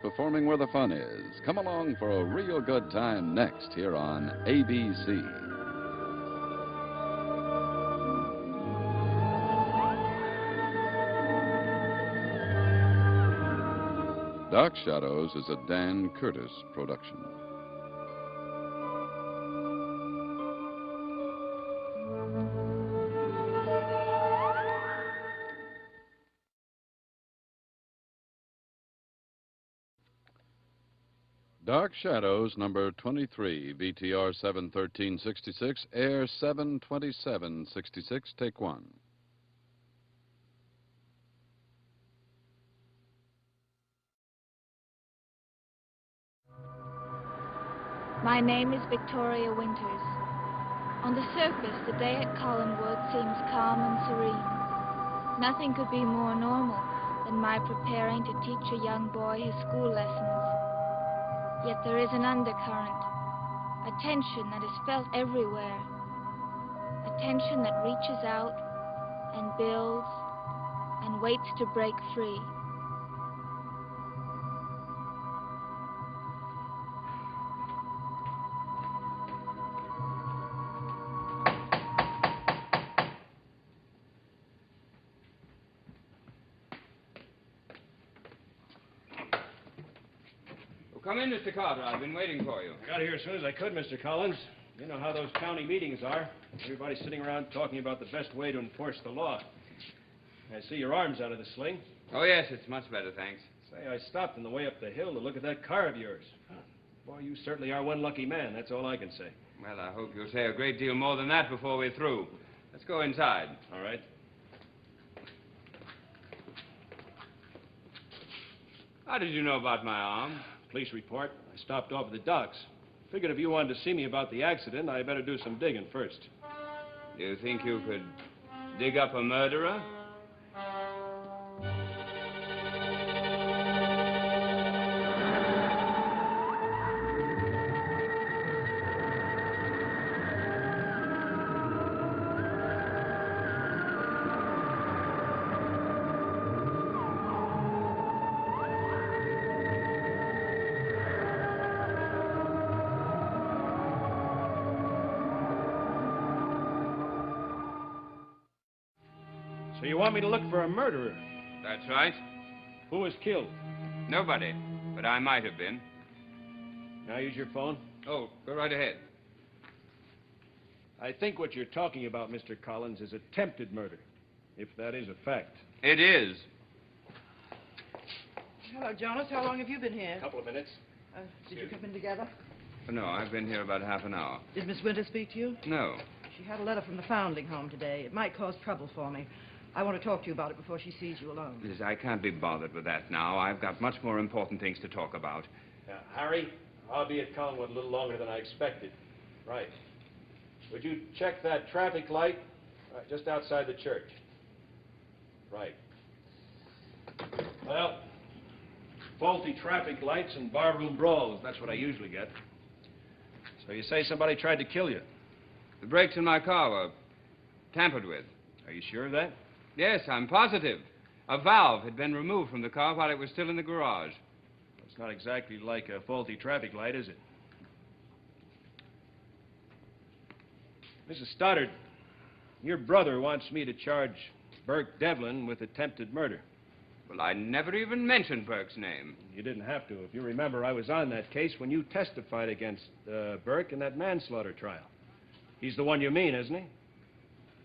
performing where the fun is. Come along for a real good time next here on ABC. Dark Shadows is a Dan Curtis production. Dark Shadows, number 23, VTR 71366, air 72766, take one. My name is Victoria Winters. On the surface, the day at Collinwood seems calm and serene. Nothing could be more normal than my preparing to teach a young boy his school lessons. Yet there is an undercurrent, a tension that is felt everywhere, a tension that reaches out and builds and waits to break free. Come in, Mr. Carter. I've been waiting for you. I got here as soon as I could, Mr. Collins. You know how those county meetings are. Everybody's sitting around talking about the best way to enforce the law. I see your arm's out of the sling. Oh, yes, it's much better, thanks. Say, I stopped on the way up the hill to look at that car of yours. Boy, you certainly are one lucky man. That's all I can say. Well, I hope you'll say a great deal more than that before we're through. Let's go inside. All right. How did you know about my arm? Police report. I stopped off at the docks. Figured if you wanted to see me about the accident, I better do some digging first. Do you think you could dig up a murderer? So you want me to look for a murderer? That's right. Who was killed? Nobody, but I might have been. Now use your phone. Oh, go right ahead. I think what you're talking about, Mr. Collins, is attempted murder, if that is a fact. It is. Hello, Jonas. How long have you been here? A couple of minutes. Did you come in together? No, I've been here about half an hour. Did Miss Winter speak to you? No. She had a letter from the Foundling Home today. It might cause trouble for me. I want to talk to you about it before she sees you alone. Liz, I can't be bothered with that now. I've got much more important things to talk about. Harry, I'll be at Collinwood a little longer than I expected. Right. Would you check that traffic light just outside the church? Right. Well, faulty traffic lights and barroom brawls. That's what I usually get. So you say somebody tried to kill you? The brakes in my car were tampered with. Are you sure of that? Yes, I'm positive. A valve had been removed from the car while it was still in the garage. It's not exactly like a faulty traffic light, is it? Mrs. Stoddard, your brother wants me to charge Burke Devlin with attempted murder. Well, I never even mentioned Burke's name. You didn't have to. If you remember, I was on that case when you testified against Burke in that manslaughter trial. He's the one you mean, isn't he?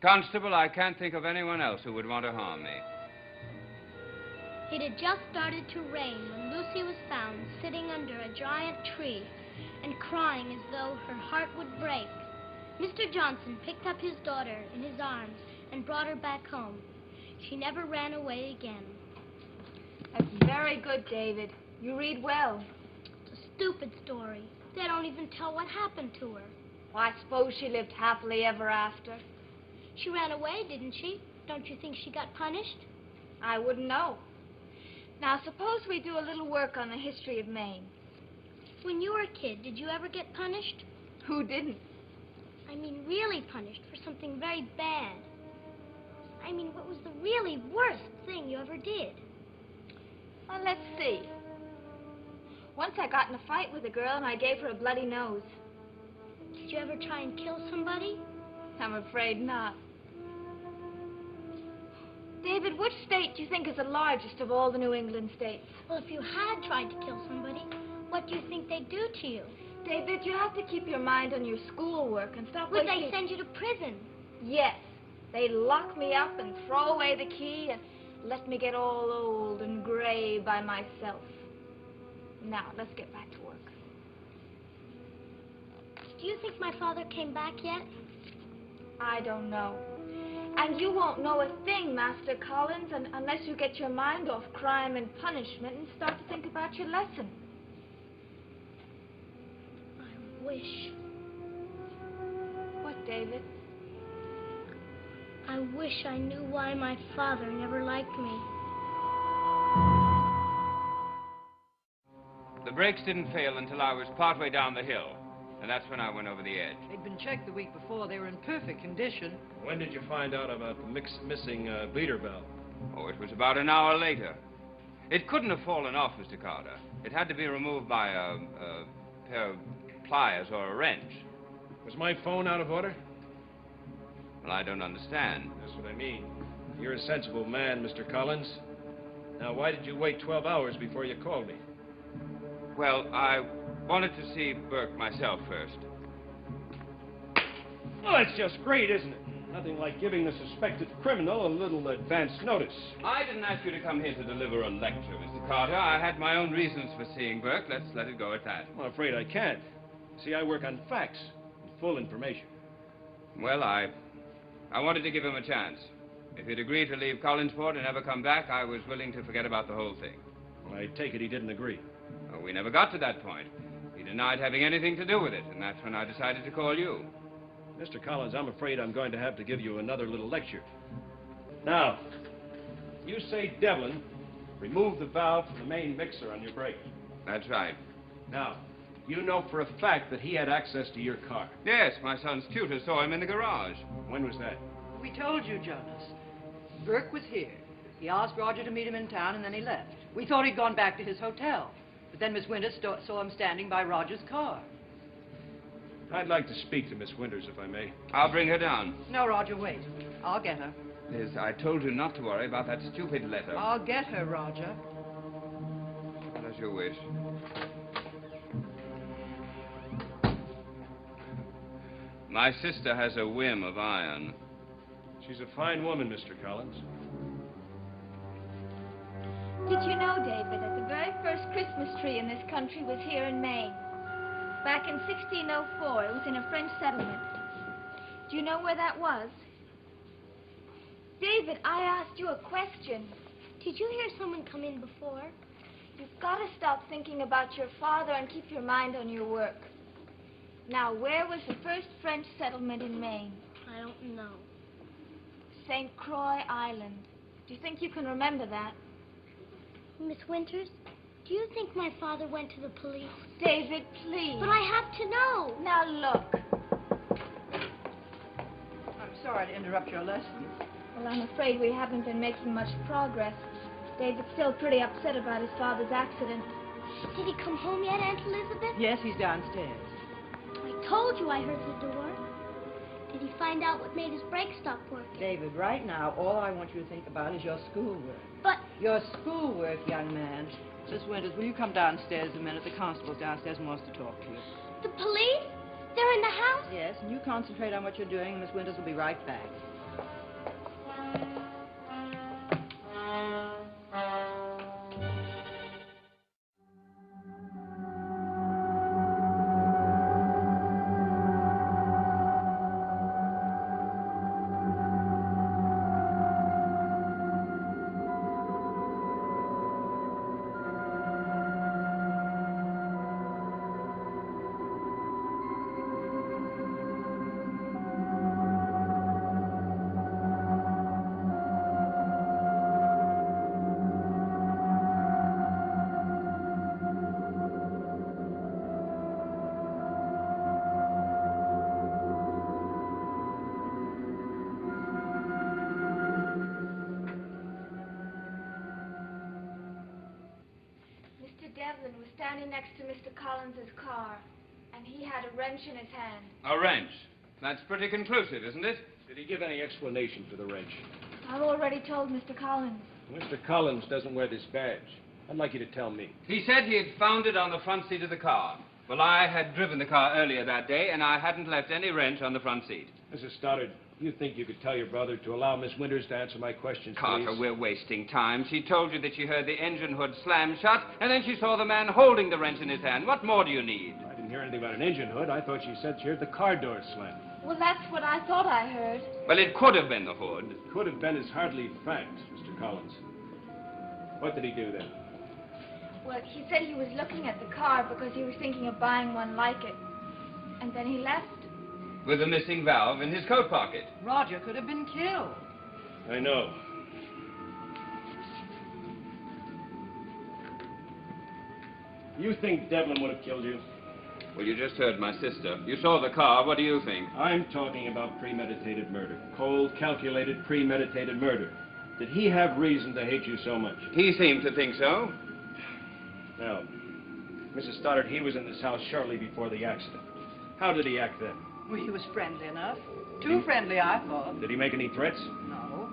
Constable, I can't think of anyone else who would want to harm me. It had just started to rain when Lucy was found sitting under a giant tree and crying as though her heart would break. Mr. Johnson picked up his daughter in his arms and brought her back home. She never ran away again. That's very good, David. You read well. It's a stupid story. They don't even tell what happened to her. Well, I suppose she lived happily ever after. She ran away, didn't she? Don't you think she got punished? I wouldn't know. Now, suppose we do a little work on the history of Maine. When you were a kid, did you ever get punished? Who didn't? I mean, really punished for something very bad. I mean, what was the really worst thing you ever did? Well, let's see. Once I got in a fight with a girl and I gave her a bloody nose. Did you ever try and kill somebody? I'm afraid not. David, which state do you think is the largest of all the New England states? Well, if you had tried to kill somebody, what do you think they'd do to you? David, you have to keep your mind on your schoolwork and stop Would wasting... they send you to prison? Yes. They'd lock me up and throw away the key and let me get all old and gray by myself. Now, let's get back to work. Do you think my father came back yet? I don't know. And you won't know a thing, Master Collins, unless you get your mind off crime and punishment and start to think about your lesson. I wish. What, David? I wish I knew why my father never liked me. The brakes didn't fail until I was partway down the hill, and that's when I went over the edge. They'd been checked the week before. They were in perfect condition. When did you find out about the missing bleeder valve? Oh, it was about an hour later. It couldn't have fallen off, Mr. Carter. It had to be removed by a pair of pliers or a wrench. Was my phone out of order? Well, I don't understand. That's what I mean. You're a sensible man, Mr. Collins. Now, why did you wait 12 hours before you called me? Well, I wanted to see Burke myself first. Well, that's just great, isn't it? Nothing like giving the suspected criminal a little advance notice. I didn't ask you to come here to deliver a lecture, Mr. Carter. I had my own reasons for seeing Burke. Let's let it go at that. I'm afraid I can't. See, I work on facts and full information. Well, I wanted to give him a chance. If he'd agreed to leave Collinsport and never come back, I was willing to forget about the whole thing. I take it he didn't agree. Well, we never got to that point. He denied having anything to do with it, and that's when I decided to call you. Mr. Collins, I'm afraid I'm going to have to give you another little lecture. Now, you say Devlin removed the valve from the main mixer on your brake. That's right. Now, you know for a fact that he had access to your car. Yes, my son's tutor saw him in the garage. When was that? We told you, Jonas. Burke was here. He asked Roger to meet him in town, and then he left. We thought he'd gone back to his hotel. But then Miss Winters saw him standing by Roger's car. I'd like to speak to Miss Winters, if I may. I'll bring her down. No, Roger, wait. I'll get her. Liz, I told you not to worry about that stupid letter. I'll get her, Roger. As you wish. My sister has a whim of iron. She's a fine woman, Mr. Collins. Did you know, David, that the very first Christmas tree in this country was here in Maine? Back in 1604, it was in a French settlement. Do you know where that was? David, I asked you a question. Did you hear someone come in before? You've got to stop thinking about your father and keep your mind on your work. Now, where was the first French settlement in Maine? I don't know. St. Croix Island. Do you think you can remember that? Miss Winters, do you think my father went to the police? David, please. But I have to know. Now, look. I'm sorry to interrupt your lesson. Well, I'm afraid we haven't been making much progress. David's still pretty upset about his father's accident. Did he come home yet, Aunt Elizabeth? Yes, he's downstairs. I told you I heard the door. Did he find out what made his brake stop working? David, right now, all I want you to think about is your schoolwork. But Your schoolwork, young man. Miss Winters, will you come downstairs a minute? The constable's downstairs and wants to talk to you. the police? They're in the house? Yes, and you concentrate on what you're doing, and Miss Winters will be right back. standing next to Mr. Collins's car, and he had a wrench in his hand. A wrench. That's pretty conclusive, isn't it? Did he give any explanation for the wrench? I've already told Mr. Collins. Mr. Collins doesn't wear this badge. I'd like you to tell me. He said he had found it on the front seat of the car. Well, I had driven the car earlier that day, and I hadn't left any wrench on the front seat. Mrs. Stoddard, you think you could tell your brother to allow Miss Winters to answer my questions, Carter, please? we're wasting time. She told you that she heard the engine hood slam shut, and then she saw the man holding the wrench in his hand. What more do you need? I didn't hear anything about an engine hood. I thought she said she heard the car door slam. Well, that's what I thought I heard. Well, it could have been the hood. Could have been is hardly fact, Mr. Collins. What did he do then? Well, he said he was looking at the car because he was thinking of buying one like it. And then he left. With a missing valve in his coat pocket. Roger could have been killed. I know. You think Devlin would have killed you? Well, you just heard my sister. You saw the car. What do you think? I'm talking about premeditated murder. Cold, calculated, premeditated murder. Did he have reason to hate you so much? He seemed to think so. Now, Mrs. Stoddard, he was in this house shortly before the accident. How did he act then? Well, he was friendly enough. Too friendly, I thought. Did he make any threats? No.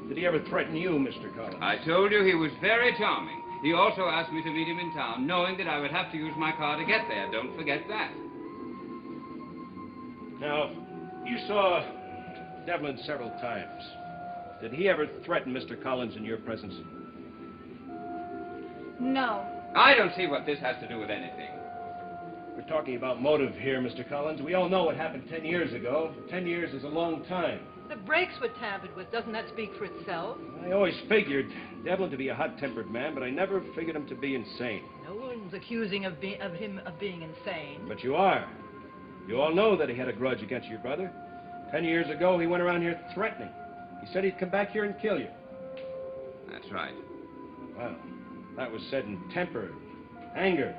Did he ever threaten you, Mr. Collins? I told you he was very charming. He also asked me to meet him in town, knowing that I would have to use my car to get there. Don't forget that. Now, you saw Devlin several times. Did he ever threaten Mr. Collins in your presence? No. I don't see what this has to do with anything. We're talking about motive here, Mr. Collins. We all know what happened 10 years ago. 10 years is a long time. The brakes were tampered with. Doesn't that speak for itself? I always figured Devlin to be a hot-tempered man, but I never figured him to be insane. No one's accusing of him of being insane. But you are. You all know that he had a grudge against your brother. 10 years ago, he went around here threatening. He said he'd come back here and kill you. That's right. Well, that was said in temper, anger.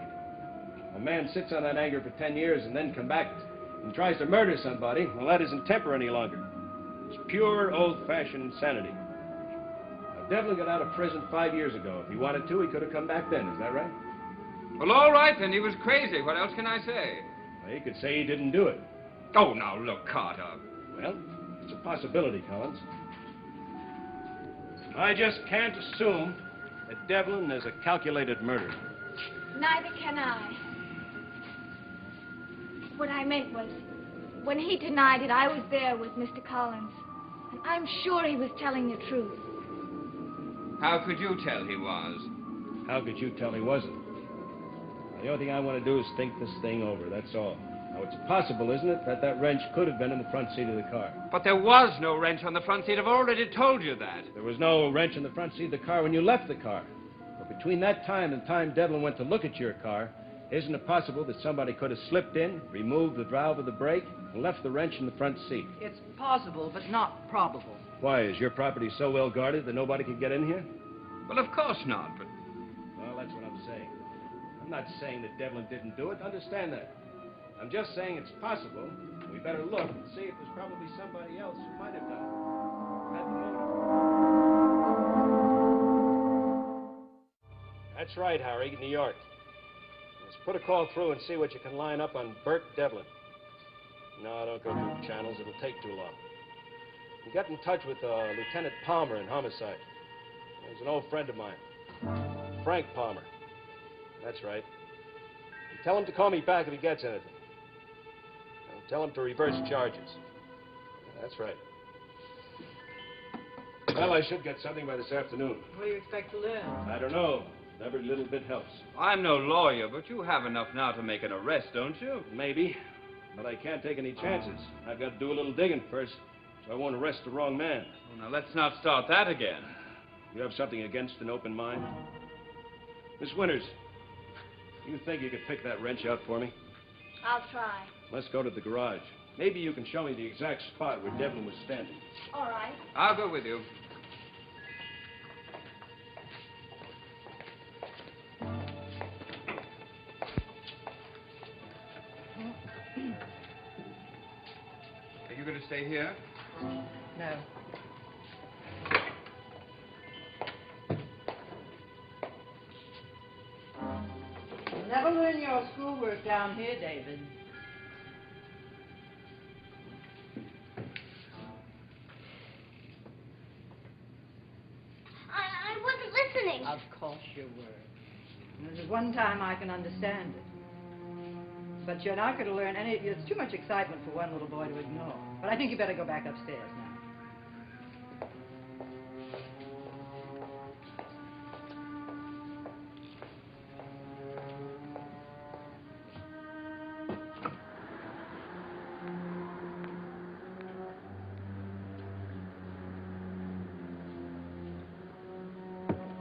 A man sits on that anger for 10 years and then come back and tries to murder somebody. Well, that isn't temper any longer. It's pure, old-fashioned insanity. Now, Devlin got out of prison 5 years ago. If he wanted to, he could have come back then. Is that right? Well, all right, then. He was crazy. What else can I say? Well, he could say he didn't do it. Oh, now, look, Carter. Well, it's a possibility, Collins. I just can't assume that Devlin is a calculated murderer. Neither can I. What I meant was, when he denied it, I was there with Mr. Collins. And I'm sure he was telling the truth. How could you tell he was? How could you tell he wasn't? Well, the only thing I want to do is think this thing over, that's all. Now, it's possible, isn't it, that that wrench could have been in the front seat of the car. But there was no wrench on the front seat. I've already told you that. There was no wrench in the front seat of the car when you left the car. But between that time and the time Devlin went to look at your car, isn't it possible that somebody could have slipped in, removed the valve of the brake, and left the wrench in the front seat? It's possible, but not probable. Why, is your property so well guarded that nobody could get in here? Well, of course not, but... Well, that's what I'm saying. I'm not saying that Devlin didn't do it. Understand that. I'm just saying it's possible. We better look and see if there's probably somebody else who might have done it. Had the motive. That's right, Harry, New York. Let's put a call through and see what you can line up on Bert Devlin. No, don't go through the channels. It'll take too long. You get in touch with Lieutenant Palmer in homicide. He's an old friend of mine. Frank Palmer. That's right. And tell him to call me back if he gets anything. Tell him to reverse charges. That's right. Well, I should get something by this afternoon. What do you expect to learn? I don't know. Every little bit helps. I'm no lawyer, but you have enough now to make an arrest, don't you? Maybe. But I can't take any chances. I've got to do a little digging first, so I won't arrest the wrong man. Well, now, let's not start that again. You have something against an open mind? Miss Winters, you think you could pick that wrench out for me? I'll try. Let's go to the garage. Maybe you can show me the exact spot where Devlin was standing. All right. I'll go with you. Are you going to stay here? No. never learn your schoolwork down here, David. I wasn't listening. Of course you were. And there's one time I can understand it. But you're not going to learn any... It's too much excitement for one little boy to ignore. But I think you better go back upstairs now.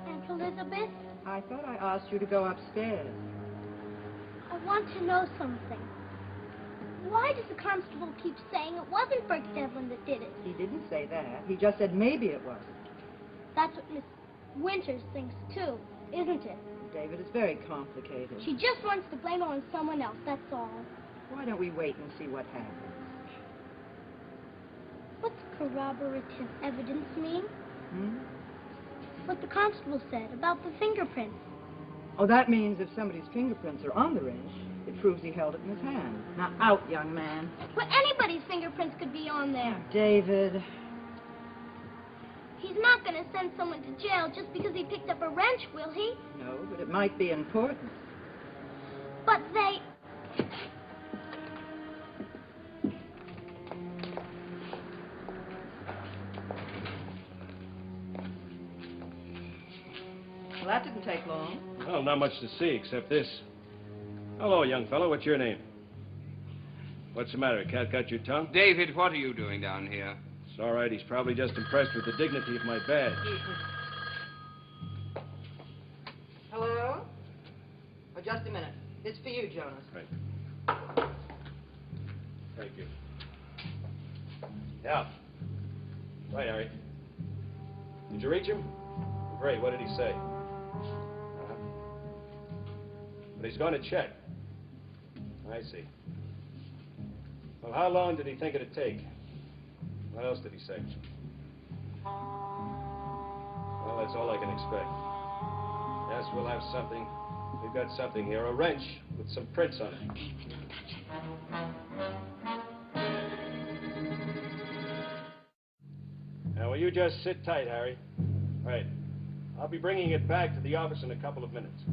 Aunt Elizabeth, I thought I asked you to go upstairs. I want to know something. Why does the constable keep saying it wasn't Burke Devlin that did it? He didn't say that. He just said maybe it wasn't. That's what Miss Winters thinks, too, isn't it? David, it's very complicated. She just wants to blame it on someone else, that's all. Why don't we wait and see what happens? What's corroborative evidence mean? Hmm? What the constable said about the fingerprints. Oh, that means if somebody's fingerprints are on the wrench, it proves he held it in his hand. Now, out, young man. But anybody's fingerprints could be on there. David. He's not going to send someone to jail just because he picked up a wrench, will he? No, but it might be important. But they... Well, that didn't take long. Well, not much to see except this. Hello, young fellow. What's your name? What's the matter? Cat got your tongue? David, what are you doing down here? It's all right. He's probably just impressed with the dignity of my badge. Hello? Oh, just a minute. It's for you, Jonas. Right. Thank you. Yeah. Right, Harry. Did you reach him? Great. What did he say? Uh-huh. But he's going to check. I see. Well, how long did he think it'd take? What else did he say? Well, that's all I can expect. Yes, we'll have something. We've got something here. A wrench with some prints on it. Now, will you just sit tight, Harry? Right. I'll be bringing it back to the office in a couple of minutes.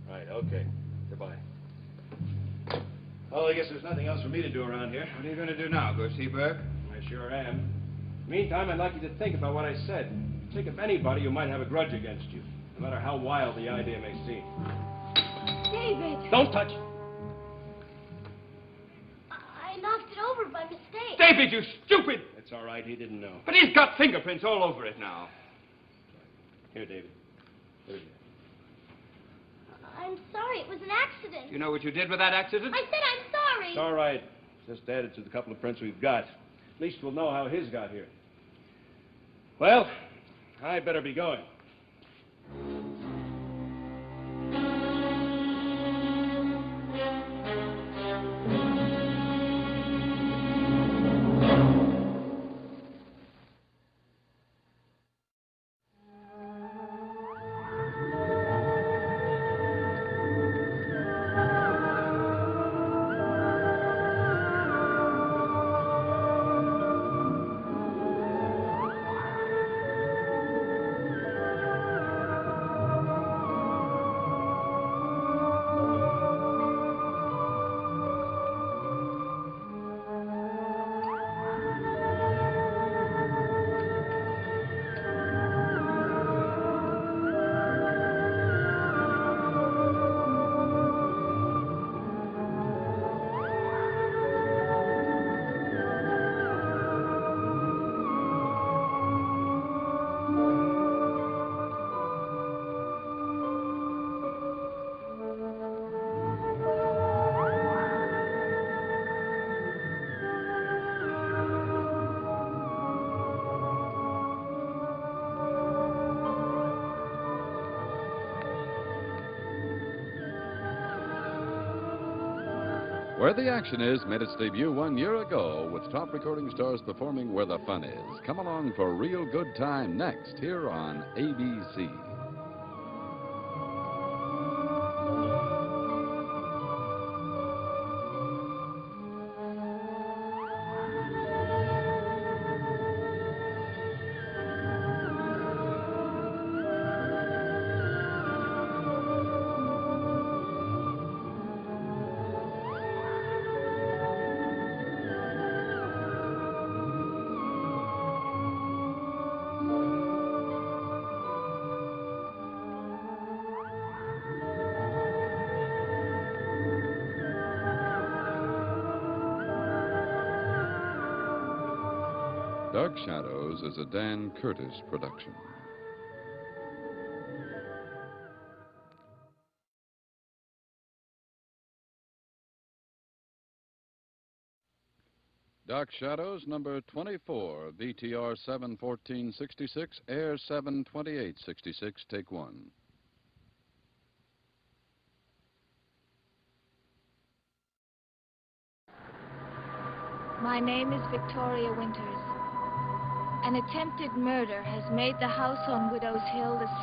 Right, okay. Goodbye. Well, I guess there's nothing else for me to do around here. What are you going to do now? Go see Burke? I sure am. Meantime, I'd like you to think about what I said. Think of anybody who might have a grudge against you, no matter how wild the idea may seem. David! Don't touch! I knocked it over by mistake. David, you stupid! It's all right. He didn't know. But he's got fingerprints all over it now. Here, David. Here you I'm sorry, it was an accident. Do you know what you did with that accident? I said I'm sorry. It's all right. Just add it to the couple of prints we've got. At least we'll know how his got here. Well, I better be going. Where the Action Is made its debut 1 year ago with top recording stars performing Where the Fun Is. Come along for a real good time next here on ABC. Dark Shadows is a Dan Curtis production. Dark Shadows, number 24, VTR 71466, Air 72866, take one. My name is Victoria Winters. An attempted murder has made the house on Widow's Hill the